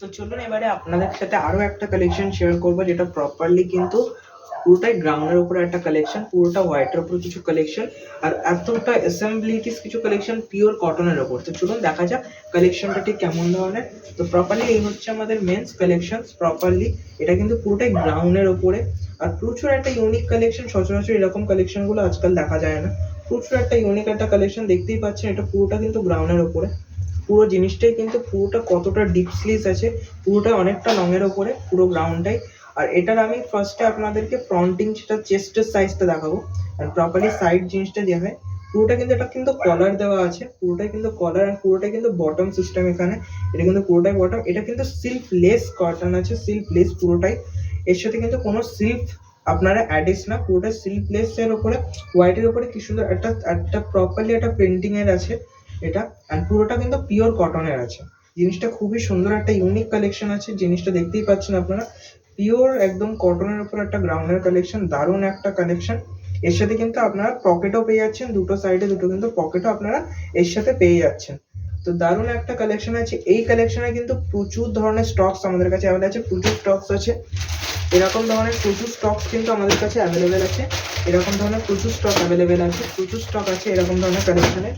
তো চলুন এবারে আপনাদের সাথে আরো একটা কালেকশন শেয়ার করবো, যেটা প্রপারলি কিন্তু পুরোটাই গ্রাউন্ডের উপরে একটা কালেকশন, পুরোটা হোয়াইটের উপর কিছু কালেকশন, আর এতটা অ্যাসেম্বলিটিস কিছু কালেকশন পিওর কটনের ওপর। তো চলুন দেখা যাক কালেকশনটা ঠিক কেমন ধরনের। তো প্রপারলি এই হচ্ছে আমাদের মেন্স কালেকশন। প্রপারলি এটা কিন্তু পুরোটাই গ্রাউন্ডের ওপরে, আর প্রচুর একটা ইউনিক কালেকশন। সচরাচর এরকম কালেকশনগুলো আজকাল দেখা যায় না। প্রচুর একটা ইউনিক একটা কালেকশন, দেখতেই পাচ্ছেন এটা পুরোটা কিন্তু গ্রাউন্ডের ওপরে। পুরো জিনিসটাই কিন্তু পুরোটা কতটা ডিপ স্লিজ আছে, পুরোটা অনেকটা লং এর ওপরে পুরো গ্রাউন্ডটাই। আর এটার আমি ফার্স্টে আপনাদেরকে ফ্রন্টিং সেটা চেস্টের সাইজটা দেখাবো, আর প্রপারলি সাইড জিনিসটা দেওয়া হয়। পুরোটা কিন্তু এটা কিন্তু কলার দেওয়া আছে, পুরোটাই কিন্তু কলার, আর পুরোটাই কিন্তু বটম সিস্টেম। এখানে এটা কিন্তু পুরোটাই বটম। এটা কিন্তু সিল্ক লেস কটন আছে, সিল্ক লেস পুরোটাই। এর সাথে কিন্তু কোনো সিল্ক আপনারা অ্যাডিস না, পুরোটা সিল্ক লেস এর উপরে হোয়াইটের উপরে কি সুন্দর একটা একটা প্রপারলি একটা প্রিন্টিং এর আছে এটা। আর পুরোটা কিন্তু পিওর কটনের আছে। জিনিসটা খুবই সুন্দর, একটা ইউনিক কালেকশন আছে। জিনিসটা দেখতেই পাচ্ছেন আপনারা, পিওর একদম কটনের উপর একটা গ্রাউন্ডের কালেকশন, দারুণ একটা কালেকশন। এর সাথে কিন্তু আপনারা পকেটও পেয়ে যাচ্ছেন, দুটো সাইডে দুটো কিন্তু পকেটও আপনারা এর সাথে পেয়ে যাচ্ছেন। তো দারুণ একটা কালেকশন আছে। এই কালেকশনে কিন্তু প্রচুর ধরনের স্টকস আমাদের কাছে অ্যাভেলেবল আছে, প্রচুর স্টকস আছে। এরকম ধরনের প্রচুর স্টকস কিন্তু আমাদের কাছে অ্যাভেলেবেল আছে, এরকম ধরনের প্রচুর স্টক অ্যাভেলেবেল আছে, প্রচুর স্টক আছে এরকম ধরনের কালেকশনের।